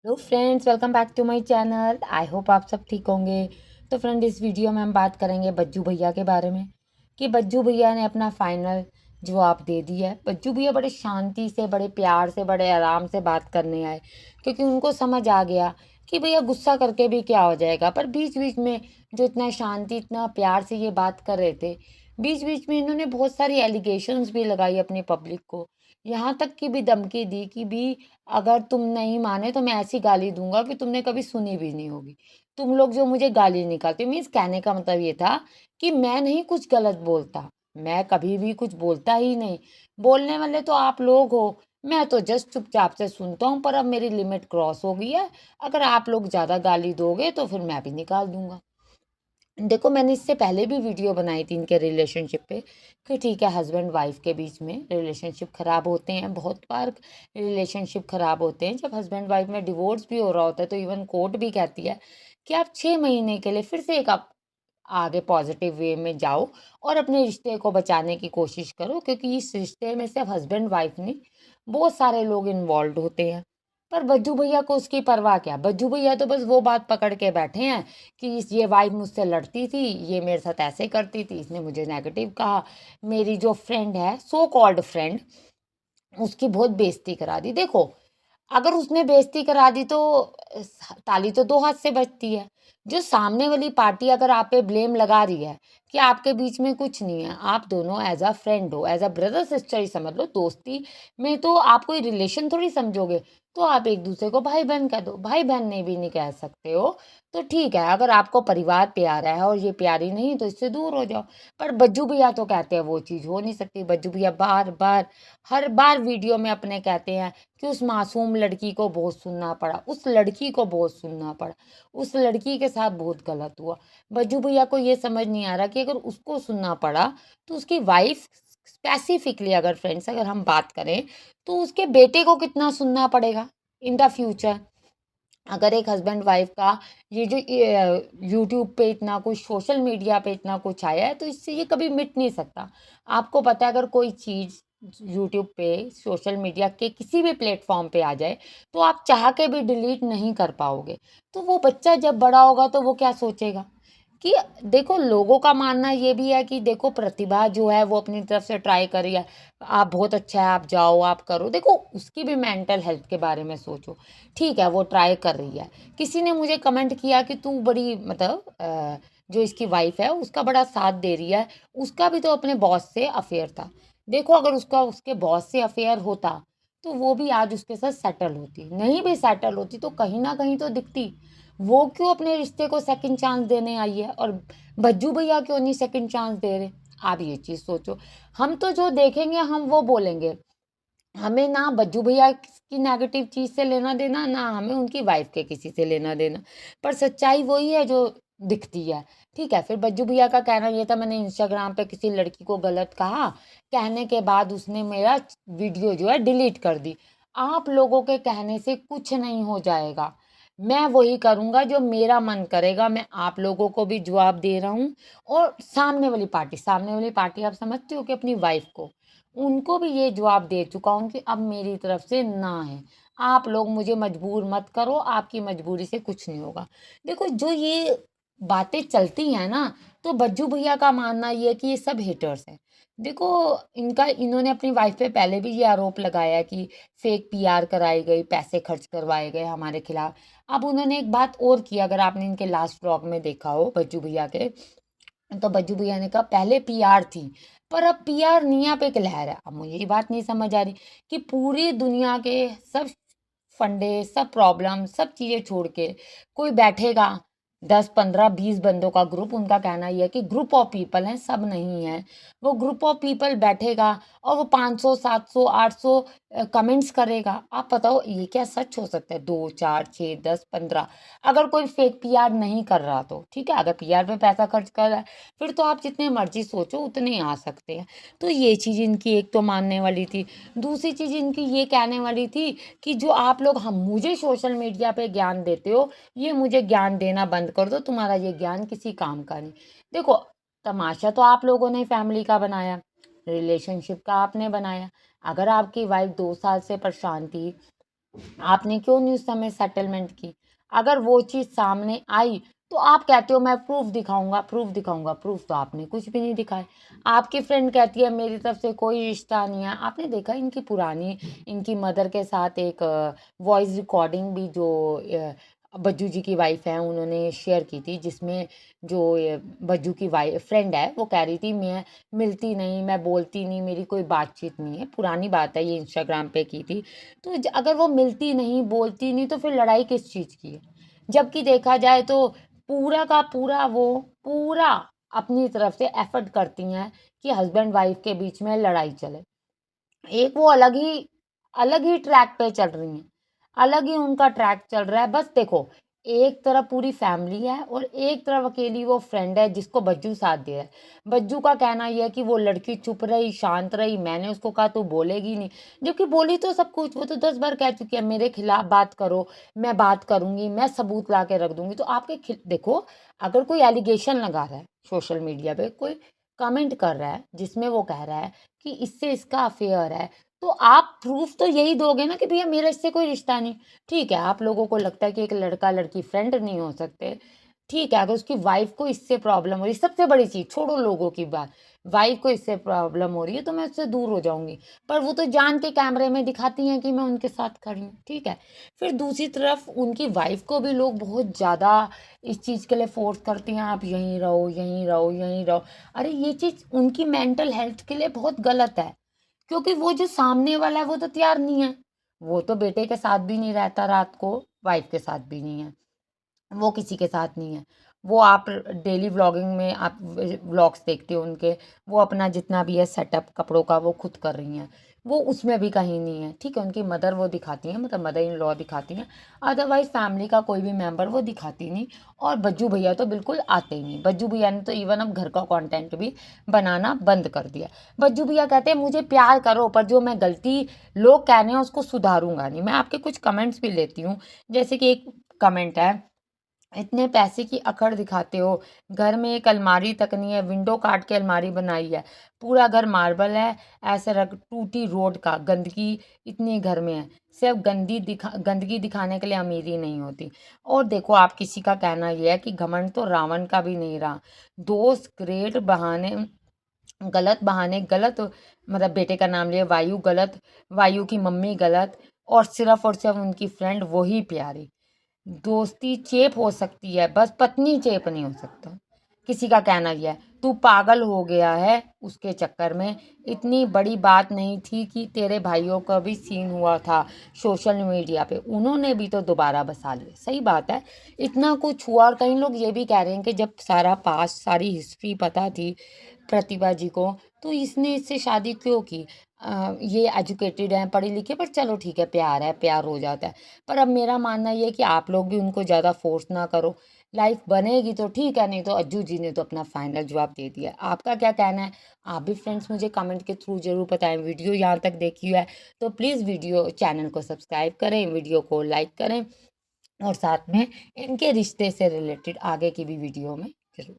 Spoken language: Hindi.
Hello friends, welcome back to my channel. I hope आप सब ठीक होंगे। तो फ्रेंड, इस वीडियो में हम बात करेंगे बज्जू भैया के बारे में कि बज्जू भैया ने अपना फाइनल जवाब दे दिया है। बज्जू भैया बड़े शांति से, बड़े प्यार से, बड़े आराम से बात करने आए, क्योंकि उनको समझ आ गया कि भैया गुस्सा करके भी क्या हो जाएगा। पर बीच बीच में जो इतना शांति, इतना प्यार से ये बात कर रहे थे, बीच बीच में इन्होंने बहुत सारी एलिगेशंस भी लगाई अपनी पब्लिक को। यहाँ तक की भी धमकी दी कि भी अगर तुम नहीं माने तो मैं ऐसी गाली दूंगा कि तुमने कभी सुनी भी नहीं होगी। तुम लोग जो मुझे गाली निकालते, मीन्स कहने का मतलब ये था कि मैं नहीं कुछ गलत बोलता, मैं कभी भी कुछ बोलता ही नहीं। बोलने वाले तो आप लोग हो, मैं तो जस्ट चुपचाप से सुनता हूँ। पर अब मेरी लिमिट क्रॉस हो गई है। अगर आप लोग ज़्यादा गाली दोगे तो फिर मैं भी निकाल दूंगा। देखो, मैंने इससे पहले भी वीडियो बनाई थी इनके रिलेशनशिप पे कि ठीक है, हस्बैंड वाइफ के बीच में रिलेशनशिप ख़राब होते हैं, बहुत बार रिलेशनशिप ख़राब होते हैं। जब हस्बैंड वाइफ में डिवोर्स भी हो रहा होता है तो इवन कोर्ट भी कहती है कि आप 6 महीने के लिए फिर से एक आप आगे पॉजिटिव वे में जाओ और अपने रिश्ते को बचाने की कोशिश करो, क्योंकि इस रिश्ते में सिर्फ हस्बैंड वाइफ नहीं, बहुत सारे लोग इन्वॉल्व होते हैं। पर बज्जू भैया को उसकी परवाह क्या। बज्जू भैया तो बस वो बात पकड़ के बैठे हैं कि ये वाइफ मुझसे लड़ती थी, ये मेरे साथ ऐसे करती थी, इसने मुझे नेगेटिव कहा, मेरी जो फ्रेंड है, सो कॉल्ड फ्रेंड, उसकी बहुत बेइज्जती करा दी। देखो, अगर उसने बेइज्जती करा दी तो ताली तो दो हाथ से बजती है। जो सामने वाली पार्टी अगर आप पे ब्लेम लगा रही है कि आपके बीच में कुछ नहीं है, आप दोनों एज अ फ्रेंड हो, एज अ ब्रदर सिस्टर ही समझ लो, दोस्ती में तो आप कोई रिलेशन थोड़ी समझोगे। तो आप एक दूसरे को भाई बहन कह दो, भाई बहन नहीं भी नहीं कह सकते हो तो ठीक है। अगर आपको परिवार प्यारा है और ये प्यारी नहीं तो इससे दूर हो जाओ। पर बज्जू भैया तो कहते हैं वो चीज़ हो नहीं सकती। बज्जू भैया बार बार, हर बार वीडियो में अपने कहते हैं कि उस मासूम लड़की को बहुत सुनना पड़ा, उस लड़की को बहुत सुनना पड़ा, उस लड़की के साथ बहुत गलत हुआ। बज्जू भैया को ये समझ नहीं आ रहा कि अगर उसको सुनना पड़ा तो उसकी वाइफ, स्पेसिफिकली अगर फ्रेंड्स अगर हम बात करें, तो उसके बेटे को कितना सुनना पड़ेगा इन द फ्यूचर। अगर एक हस्बैंड वाइफ का ये जो यूट्यूब पे इतना कुछ, सोशल मीडिया पे इतना कुछ आया है, तो इससे ये कभी मिट नहीं सकता। आपको पता है, अगर कोई चीज़ यूट्यूब पे, सोशल मीडिया के किसी भी प्लेटफॉर्म पे आ जाए तो आप चाह के भी डिलीट नहीं कर पाओगे। तो वो बच्चा जब बड़ा होगा तो वो क्या सोचेगा कि देखो, लोगों का मानना ये भी है कि देखो, प्रतिभा जो है वो अपनी तरफ से ट्राई कर रही है, आप बहुत अच्छा है, आप जाओ, आप करो। देखो, उसकी भी मेंटल हेल्थ के बारे में सोचो। ठीक है, वो ट्राई कर रही है। किसी ने मुझे कमेंट किया कि तू बड़ी मतलब जो इसकी वाइफ है उसका बड़ा साथ दे रही है, उसका भी तो अपने बॉस से अफेयर था। देखो, अगर उसका उसके बॉस से अफेयर होता तो वो भी आज उसके साथ सेटल होती, नहीं भी सेटल होती तो कहीं ना कहीं तो दिखती। वो क्यों अपने रिश्ते को सेकंड चांस देने आई है, और बज्जू भैया क्यों नहीं सेकंड चांस दे रहे। आप ये चीज़ सोचो। हम तो जो देखेंगे हम वो बोलेंगे। हमें ना बज्जू भैया की नेगेटिव चीज़ से लेना देना, ना हमें उनकी वाइफ के किसी से लेना देना। पर सच्चाई वही है जो दिखती है। ठीक है, फिर बज्जू भैया का कहना ये था, मैंने इंस्टाग्राम पे किसी लड़की को गलत कहा, कहने के बाद उसने मेरा वीडियो जो है डिलीट कर दी। आप लोगों के कहने से कुछ नहीं हो जाएगा। मैं वही करूँगा जो मेरा मन करेगा। मैं आप लोगों को भी जवाब दे रहा हूँ, और सामने वाली पार्टी आप समझते हो कि अपनी वाइफ को, उनको भी ये जवाब दे चुका हूँ कि अब मेरी तरफ से ना है। आप लोग मुझे मजबूर मत करो, आपकी मजबूरी से कुछ नहीं होगा। देखो, जो ये बातें चलती हैं ना, तो बज्जू भैया का मानना ये है कि ये सब हेटर्स हैं। देखो, इन्होंने अपनी वाइफ पे पहले भी ये आरोप लगाया कि फेक पीआर कराई गई, पैसे खर्च करवाए गए हमारे खिलाफ। अब उन्होंने एक बात और की, अगर आपने इनके लास्ट व्लॉग में देखा हो बज्जू भैया के, तो बज्जू भैया ने कहा पहले पीआर थी, पर अब पीआर निया पे एक लहर है। अब मुझे ये बात नहीं समझ आ रही कि पूरी दुनिया के सब फंडे, सब प्रॉब्लम, सब चीज़ें छोड़ के कोई बैठेगा, 10 15 20 बंदों का ग्रुप, उनका कहना यह है कि ग्रुप ऑफ पीपल हैं, सब नहीं है। वो ग्रुप ऑफ पीपल बैठेगा और वो 500 700 800 कमेंट्स करेगा। आप बताओ, ये क्या सच हो सकता है? 2 4 6 10 15, अगर कोई फेक पीआर नहीं कर रहा तो ठीक है। अगर पीआर पे पैसा खर्च कर रहा है फिर तो आप जितने मर्जी सोचो उतने आ सकते हैं। तो ये चीज़ इनकी एक तो मानने वाली थी। दूसरी चीज़ इनकी ये कहने वाली थी कि जो आप लोग हम मुझे सोशल मीडिया पे ज्ञान देते हो, ये मुझे ज्ञान देना बंद कर दो, तुम्हारा ये ज्ञान किसी काम का नहीं। देखो, तमाशा तो आप लोगों ने फैमिली का बनाया, रिलेशनशिप का आपने बनाया। अगर आपकी वाइफ 2 साल से परेशान थी, आपने क्यों नहीं उस समय सेटलमेंट की? अगर वो चीज़ सामने आई तो आप कहते हो मैं प्रूफ दिखाऊंगा, प्रूफ दिखाऊंगा, प्रूफ तो आपने कुछ भी नहीं दिखाए। आपकी फ्रेंड कहती है मेरी तरफ से कोई रिश्ता नहीं है। आपने देखा इनकी पुरानी, इनकी मदर के साथ एक वॉइस रिकॉर्डिंग भी जो बज्जू जी की वाइफ है उन्होंने शेयर की थी, जिसमें जो बज्जू की वाइफ फ्रेंड है वो कह रही थी मैं मिलती नहीं, मैं बोलती नहीं, मेरी कोई बातचीत नहीं है। पुरानी बात है, ये इंस्टाग्राम पे की थी। तो अगर वो मिलती नहीं, बोलती नहीं, तो फिर लड़ाई किस चीज़ की है? जबकि देखा जाए तो पूरा का पूरा वो पूरा अपनी तरफ से एफर्ट करती हैं कि हस्बैंड वाइफ के बीच में लड़ाई चले। एक वो अलग ही ट्रैक पे चल रही हैं, अलग ही उनका ट्रैक चल रहा है। बस देखो, एक तरफ पूरी फैमिली है और एक तरफ अकेली वो फ्रेंड है जिसको बज्जू साथ दे रहा है। बज्जू का कहना यह है कि वो लड़की चुप रही, शांत रही, मैंने उसको कहा तू बोलेगी नहीं, जबकि बोली तो सब कुछ, वो तो 10 बार कह चुकी है मेरे खिलाफ बात करो, मैं बात करूंगी, मैं सबूत ला के रख दूंगी। तो आपके देखो, अगर कोई एलिगेशन लगा रहा है सोशल मीडिया पे, कोई कमेंट कर रहा है जिसमें वो कह रहा है कि इससे इसका अफेयर है, तो आप प्रूफ तो यही दोगे ना कि भैया मेरा इससे कोई रिश्ता नहीं। ठीक है, आप लोगों को लगता है कि एक लड़का लड़की फ्रेंड नहीं हो सकते। ठीक है, अगर उसकी वाइफ को इससे प्रॉब्लम हो रही, सबसे बड़ी चीज छोड़ो लोगों की बात, वाइफ को इससे प्रॉब्लम हो रही है तो मैं उससे दूर हो जाऊंगी। पर वो तो जान के कैमरे में दिखाती हैं कि मैं उनके साथ खड़ी हूँ। ठीक है, फिर दूसरी तरफ उनकी वाइफ को भी लोग बहुत ज्यादा इस चीज के लिए फोर्स करते हैं, आप यहीं रहो, यहीं रहो, यहीं रहो। अरे ये चीज उनकी मेंटल हेल्थ के लिए बहुत गलत है, क्योंकि वो जो सामने वाला है वो तो तैयार नहीं है। वो तो बेटे के साथ भी नहीं रहता रात को, वाइफ के साथ भी नहीं है, वो किसी के साथ नहीं है। वो आप डेली व्लॉगिंग में आप व्लॉग्स देखते हो उनके, वो अपना जितना भी है सेटअप कपड़ों का वो खुद कर रही हैं, वो उसमें भी कहीं नहीं है। ठीक है, उनकी मदर वो दिखाती हैं, मतलब मदर इन लॉ दिखाती हैं, अदरवाइज फैमिली का कोई भी मेंबर वो दिखाती नहीं। और बज्जू भैया तो बिल्कुल आते ही नहीं। बज्जू भैया ने तो इवन अब घर का कंटेंट भी बनाना बंद कर दिया। बज्जू भैया कहते हैं मुझे प्यार करो, पर जो मैं गलती लोग कह रहे हैं उसको सुधारूंगा नहीं। मैं आपके कुछ कमेंट्स भी लेती हूँ, जैसे कि एक कमेंट है, इतने पैसे की अकड़ दिखाते हो, घर में एक अलमारी तक नहीं है, विंडो काट के अलमारी बनाई है, पूरा घर मार्बल है, ऐसे रख टूटी रोड का, गंदगी इतनी घर में है। सिर्फ गंदगी दिखाने के लिए अमीरी नहीं होती। और देखो, आप किसी का कहना यह है कि घमंड तो रावण का भी नहीं रहा। दोस्त ग्रेट बहाने, गलत बहाने, गलत, मतलब बेटे का नाम लिया, वायु गलत, वायु की मम्मी गलत, और सिर्फ उनकी फ्रेंड वही प्यारी। दोस्ती चेप हो सकती है, बस पत्नी चेप नहीं हो सकता। किसी का कहना यह है तू पागल हो गया है उसके चक्कर में, इतनी बड़ी बात नहीं थी कि तेरे भाइयों का भी सीन हुआ था सोशल मीडिया पे, उन्होंने भी तो दोबारा बसा लिए। सही बात है, इतना कुछ हुआ। और कई लोग ये भी कह रहे हैं कि जब सारा पास्ट, सारी हिस्ट्री पता थी प्रतिभा जी को, तो इसने इससे शादी क्यों की? ये एजुकेटेड हैं, पढ़े लिखे, पर चलो ठीक है, प्यार है, प्यार हो जाता है। पर अब मेरा मानना ये है कि आप लोग भी उनको ज़्यादा फोर्स ना करो। लाइफ बनेगी तो ठीक है, नहीं तो अज्जू जी ने तो अपना फाइनल जवाब दे दिया। आपका क्या कहना है? आप भी फ्रेंड्स मुझे कमेंट के थ्रू ज़रूर बताएं। वीडियो यहाँ तक देखी है तो प्लीज़ वीडियो चैनल को सब्सक्राइब करें, वीडियो को लाइक करें, और साथ में इनके रिश्ते से रिलेटेड आगे की भी वीडियो में जरूर